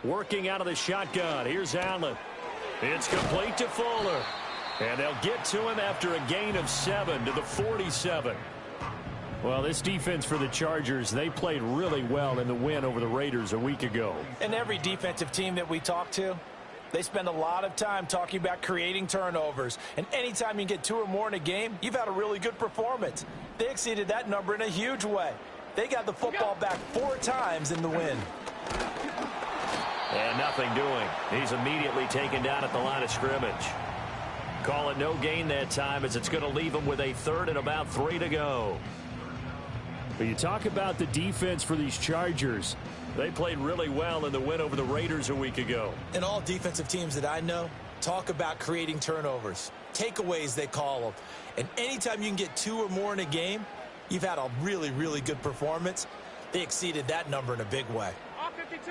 Working out of the shotgun. Here's Allen. It's complete to Fuller. And they'll get to him after a gain of 7 to the 47. Well, this defense for the Chargers, they played really well in the win over the Raiders a week ago. And every defensive team that we talk to, they spend a lot of time talking about creating turnovers. And anytime you get 2 or more in a game, you've had a really good performance. They exceeded that number in a huge way. They got the football back 4 times in the win. And nothing doing. He's immediately taken down at the line of scrimmage. Call it no gain that time, as it's going to leave him with a 3rd and about 3 to go. But you talk about the defense for these Chargers. They played really well in the win over the Raiders a week ago. And all defensive teams that I know talk about creating turnovers. Takeaways, they call them. And anytime you can get 2 or more in a game, you've had a really, really good performance. They exceeded that number in a big way. All 52.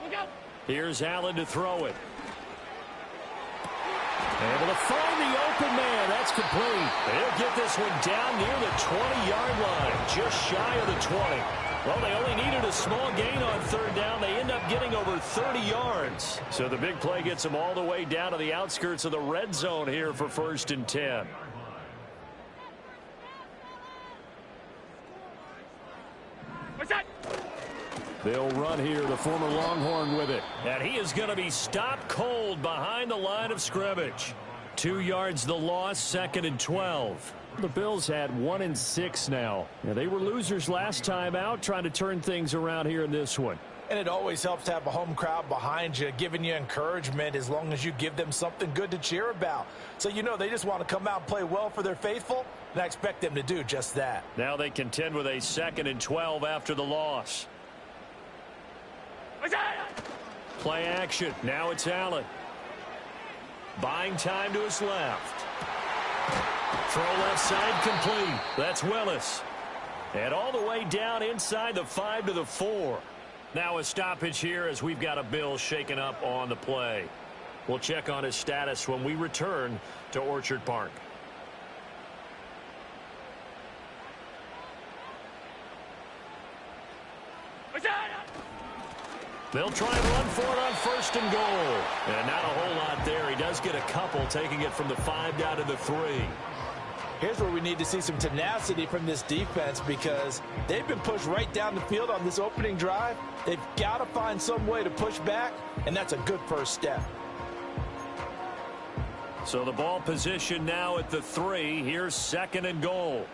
Look out. Here's Allen to throw it. Able to find the open man. That's complete. They'll get this one down near the 20-yard line, just shy of the 20. Well, they only needed a small gain on 3rd down. They end up getting over 30 yards. So the big play gets them all the way down to the outskirts of the red zone here for 1st and 10. What's that? They'll run here, the former Longhorn with it. And he is going to be stopped cold behind the line of scrimmage. 2 yards the loss, 2nd and 12. The Bills had 1 and 6 now. They were losers last time out, trying to turn things around here in this one. And it always helps to have a home crowd behind you, giving you encouragement as long as you give them something good to cheer about. So you know they just want to come out and play well for their faithful, and I expect them to do just that. Now they contend with a 2nd and 12 after the loss. Play action. Now it's Allen. Buying time to his left. Throw left side complete. That's Willis. And all the way down inside the 5 to the 4. Now a stoppage here as we've got a Bill shaken up on the play. We'll check on his status when we return to Orchard Park. They'll try and run for it on 1st and goal. And not a whole lot there. He does get a couple, taking it from the 5 down to the 3. Here's where we need to see some tenacity from this defense, because they've been pushed right down the field on this opening drive. They've got to find some way to push back, and that's a good first step. So the ball position now at the 3. Here's 2nd and goal.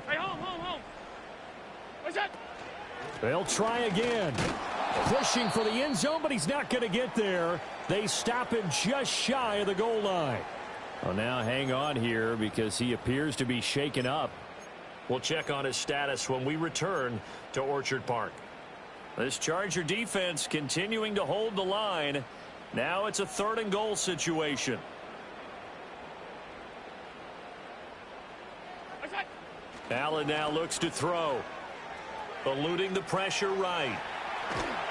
Hey, home. What's that? They'll try again. Pushing for the end zone, but he's not going to get there. They stop him just shy of the goal line. Well, now hang on here because he appears to be shaken up. We'll check on his status when we return to Orchard Park. This Charger defense continuing to hold the line. Now it's a 3rd and goal situation. Allen now looks to throw. Eluding the pressure right.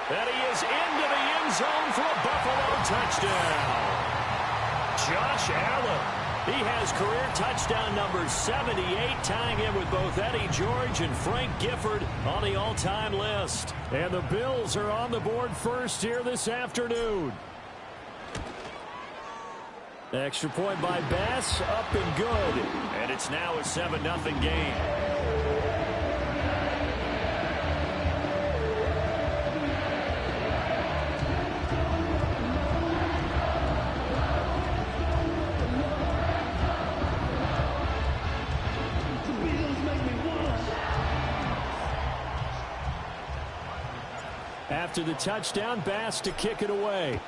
And he is into the end zone for a Buffalo touchdown. Josh Allen. He has career touchdown number 78, tying him with both Eddie George and Frank Gifford on the all-time list. And the Bills are on the board first here this afternoon. Extra point by Bass, up and good. And it's now a 7-0 game. After the touchdown, Bass to kick it away.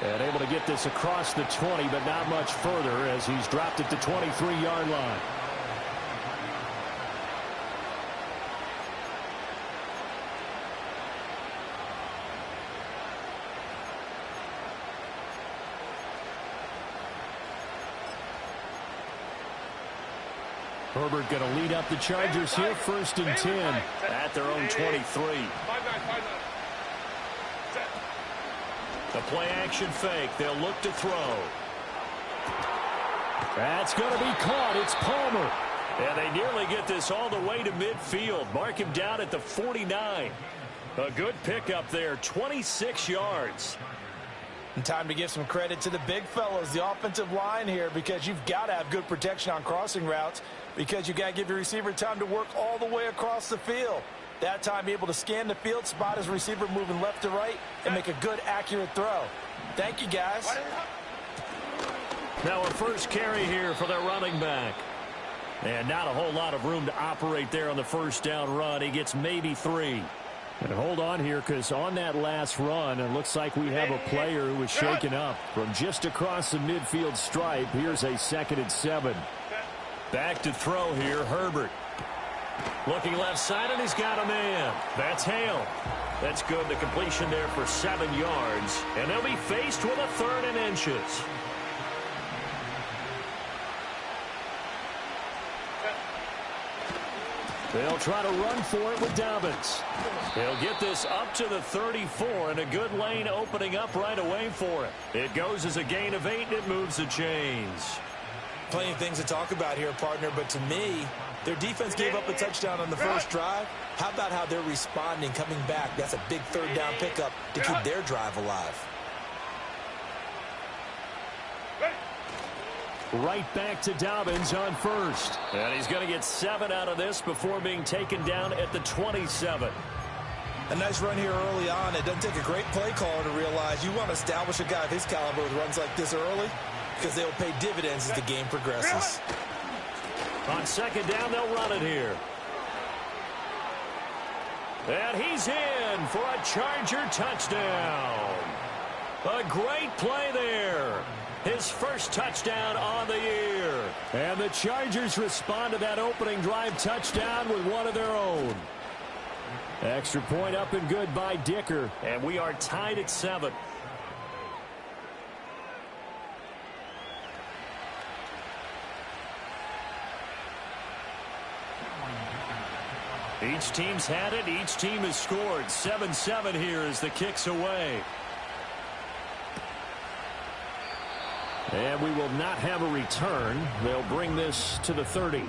And able to get this across the 20, but not much further as he's dropped it to 23-yard line. Herbert going to lead up the Chargers here, 1st and 10 at their own 23. The play action fake. They'll look to throw. That's going to be caught. It's Palmer. And they nearly get this all the way to midfield. Mark him down at the 49. A good pickup there, 26 yards. And time to give some credit to the big fellows, the offensive line here, because you've got to have good protection on crossing routes because you've got to give your receiver time to work all the way across the field. That time, be able to scan the field, spot his receiver moving left to right, and make a good, accurate throw. Thank you, guys. Now a first carry here for their running back. And not a whole lot of room to operate there on the first down run. He gets maybe 3. And hold on here, because on that last run, it looks like we have a player who was shaken up from just across the midfield stripe. Here's a 2nd and 7. Back to throw here, Herbert. Looking left side, and he's got a man. That's Hale. That's good. The completion there for 7 yards. And they'll be faced with a 3rd and inches. They'll try to run for it with Dobbins. They'll get this up to the 34, and a good lane opening up right away for it. It goes as a gain of 8, and it moves the chains. Plenty of things to talk about here, partner, but to me, their defense gave up a touchdown on the first drive. How about how they're responding, coming back? That's a big 3rd down pickup to keep their drive alive. Right back to Dobbins on first. And he's going to get 7 out of this before being taken down at the 27. A nice run here early on. It doesn't take a great play caller to realize you want to establish a guy of his caliber with runs like this early because they'll pay dividends as the game progresses. On 2nd down, they'll run it here. And he's in for a Charger touchdown. A great play there. His first touchdown on the year. And the Chargers respond to that opening drive touchdown with one of their own. Extra point up and good by Dicker. And we are tied at 7. Each team's had it. Each team has scored. 7-7 here as the kick's away. And we will not have a return. They'll bring this to the 30.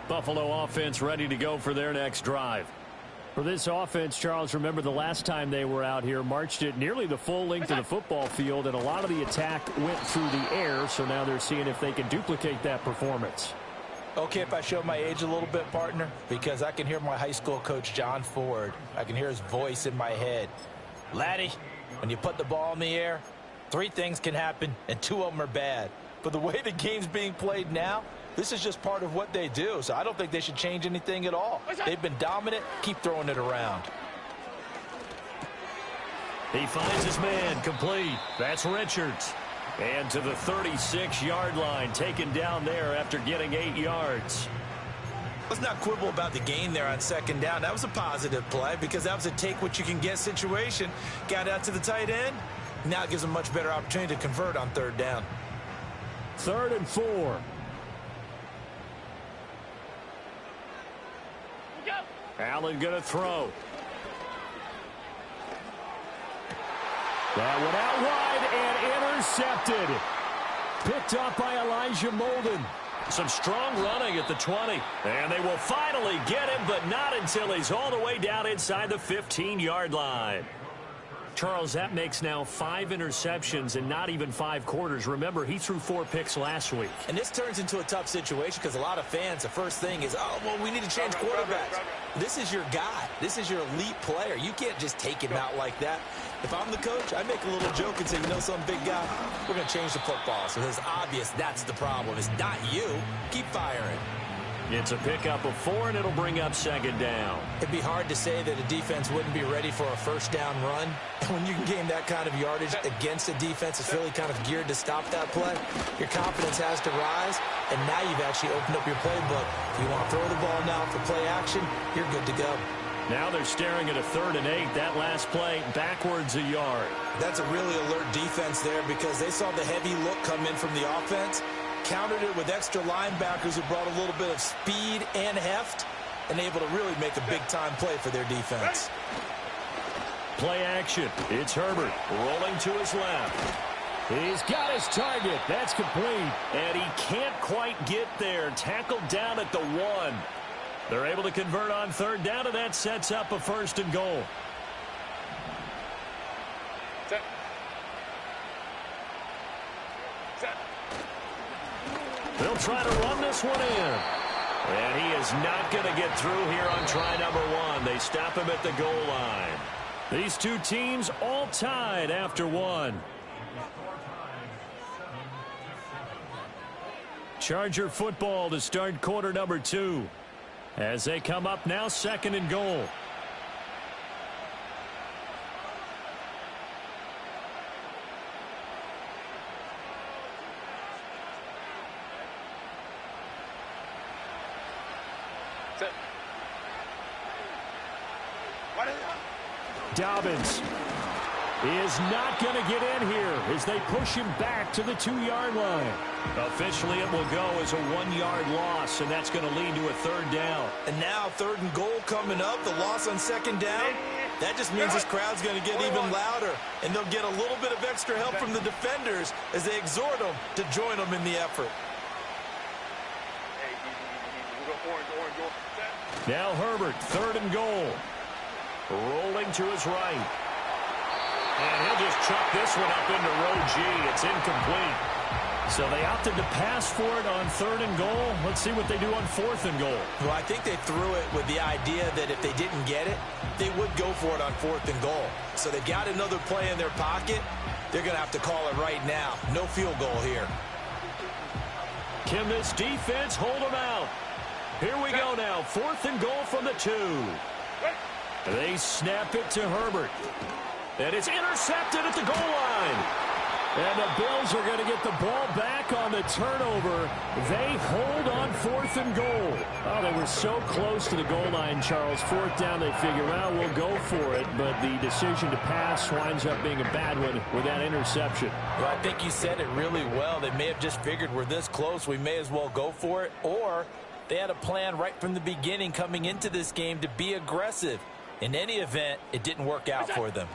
Buffalo offense ready to go for their next drive. For this offense, Charles, remember the last time they were out here, marched it nearly the full length of the football field, and a lot of the attack went through the air, so now they're seeing if they can duplicate that performance. Okay, if I show my age a little bit, partner, because I can hear my high school coach, John Ford. I can hear his voice in my head. Laddie, when you put the ball in the air, 3 things can happen, and 2 of them are bad. But the way the game's being played now, this is just part of what they do, so I don't think they should change anything at all. They've been dominant. Keep throwing it around. He finds his man, complete. That's Richards. And to the 36-yard line, taken down there after getting 8 yards. Let's not quibble about the gain there on 2nd down. That was a positive play because that was a take-what-you-can-get situation. Got out to the tight end. Now it gives them a much better opportunity to convert on 3rd down. 3rd and 4. Allen going to throw. That one out wide and intercepted. Picked up by Elijah Molden. Some strong running at the 20. And they will finally get him, but not until he's all the way down inside the 15-yard line. Charles, that makes now 5 interceptions in not even 5 quarters. Remember, he threw 4 picks last week. And this turns into a tough situation because a lot of fans, the first thing is, oh, well, we need to change quarterbacks. This is your guy. This is your elite player. You can't just take him out like that. If I'm the coach, I make a little joke and say, you know, some big guy, we're going to change the football. So it's obvious that's the problem. It's not you. Keep firing. It's a pickup of 4, and it'll bring up 2nd down. It'd be hard to say that a defense wouldn't be ready for a 1st down run. And when you can gain that kind of yardage against a defense that's really kind of geared to stop that play, your confidence has to rise, and now you've actually opened up your playbook. If you want to throw the ball now for play action, you're good to go. Now they're staring at a 3rd and 8. That last play, backwards a yard. That's a really alert defense there because they saw the heavy look come in from the offense, countered it with extra linebackers who brought a little bit of speed and heft, and able to really make a big-time play for their defense. Play action. It's Herbert rolling to his left. He's got his target. That's complete. And he can't quite get there. Tackled down at the 1. They're able to convert on third down, and that sets up a first and goal. Set. Set. They'll try to run this one in. And he is not going to get through here on try number 1. They stop him at the goal line. These two teams all tied after 1. Charger football to start quarter number 2. As they come up now, second and goal. Set. What is it? Dobbins is not going to get in here as they push him back to the 2-yard line. Officially, it will go as a 1-yard loss, and that's going to lead to a third down. And now third and goal coming up, the loss on second down. That just means this crowd's going to get even louder, and they'll get a little bit of extra help from the defenders as they exhort them to join them in the effort. Hey, we go orange. Set. Now Herbert, third and goal. Rolling to his right. And he'll just chuck this one up into row G. It's incomplete. So they opted to pass for it on third and goal. Let's see what they do on fourth and goal. Well, I think they threw it with the idea that if they didn't get it, they would go for it on fourth and goal. So they've got another play in their pocket. They're going to have to call it right now. No field goal here. Can this defense hold them out? Here we go now. Fourth and goal from the 2. They snap it to Herbert. And it's intercepted at the goal line. And the Bills are going to get the ball back on the turnover. They hold on fourth and goal. Oh, they were so close to the goal line, Charles. Fourth down, they figure, well, we'll go for it. But the decision to pass winds up being a bad one with that interception. Well, I think you said it really well. They may have just figured we're this close, we may as well go for it. Or they had a plan right from the beginning coming into this game to be aggressive. In any event, it didn't work out for them.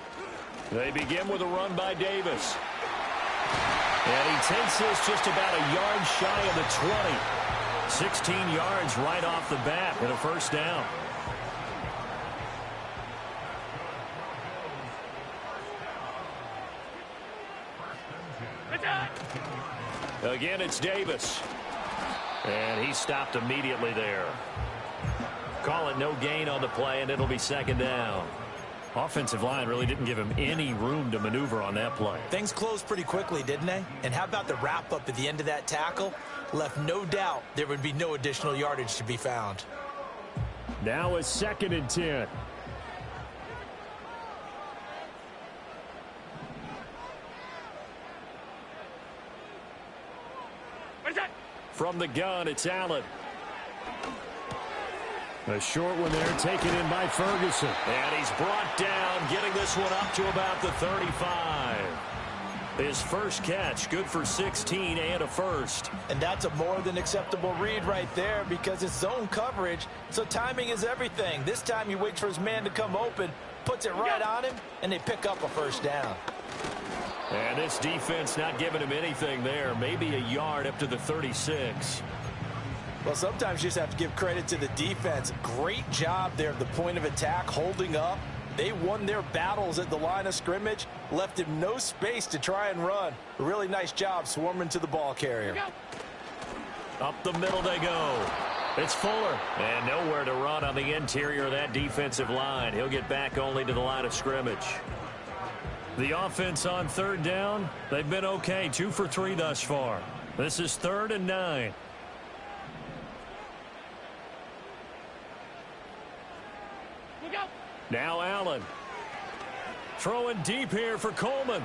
They begin with a run by Davis. And he takes this just about a yard shy of the 20. 16 yards right off the bat and a first down. Again, it's Davis. And he stopped immediately there. Call it no gain on the play, and it'll be second down. Offensive line really didn't give him any room to maneuver on that play. Things closed pretty quickly, didn't they? And how about the wrap-up at the end of that tackle? Left no doubt there would be no additional yardage to be found. Now a second and 10. From the gun, it's Allen. A short one there, taken in by Ferguson. And he's brought down, getting this one up to about the 35. His first catch, good for 16 and a first. And that's a more than acceptable read right there because it's zone coverage, so timing is everything. This time he waits for his man to come open, puts it right on him, and they pick up a first down. And this defense not giving him anything there, maybe a yard up to the 36. Well, sometimes you just have to give credit to the defense. Great job there at the point of attack, holding up. They won their battles at the line of scrimmage, left him no space to try and run. A really nice job swarming to the ball carrier. Up the middle they go. It's Fuller. And nowhere to run on the interior of that defensive line. He'll get back only to the line of scrimmage. The offense on third down, they've been okay. 2 for 3 thus far. This is 3rd and 9. Now Allen. Throwing deep here for Coleman.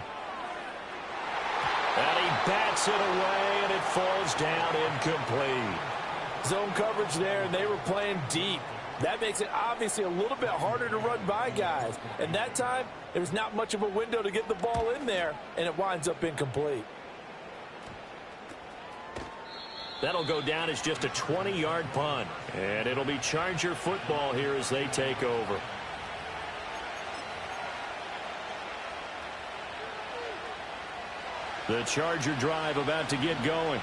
And he bats it away, and it falls down incomplete. Zone coverage there, and they were playing deep. That makes it obviously a little bit harder to run by guys. And that time, there was not much of a window to get the ball in there, and it winds up incomplete. That'll go down as just a 20-yard punt. And it'll be Charger football here as they take over. The Charger drive about to get going.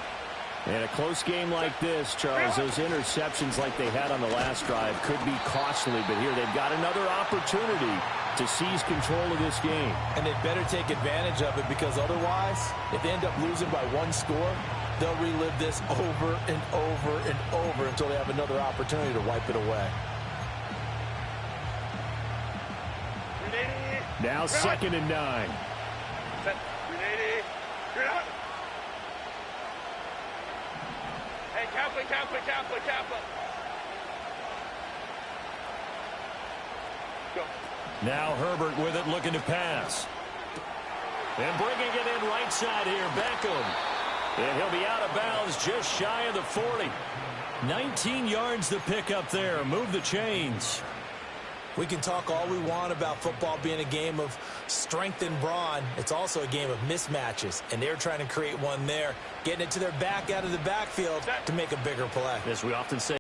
And a close game like this, Charles, those interceptions like they had on the last drive could be costly. But here they've got another opportunity to seize control of this game. And they'd better take advantage of it, because otherwise, if they end up losing by one score, they'll relive this over and over and over until they have another opportunity to wipe it away. Now 2nd and 9. Hey, Kaplan. Go. Now Herbert with it, looking to pass. And bringing it in right side here, Beckham. And he'll be out of bounds just shy of the 40. 19 yards to pick up there. Move the chains. We can talk all we want about football being a game of strength and brawn. It's also a game of mismatches, and they're trying to create one there, getting it to their back out of the backfield to make a bigger play. As we often say,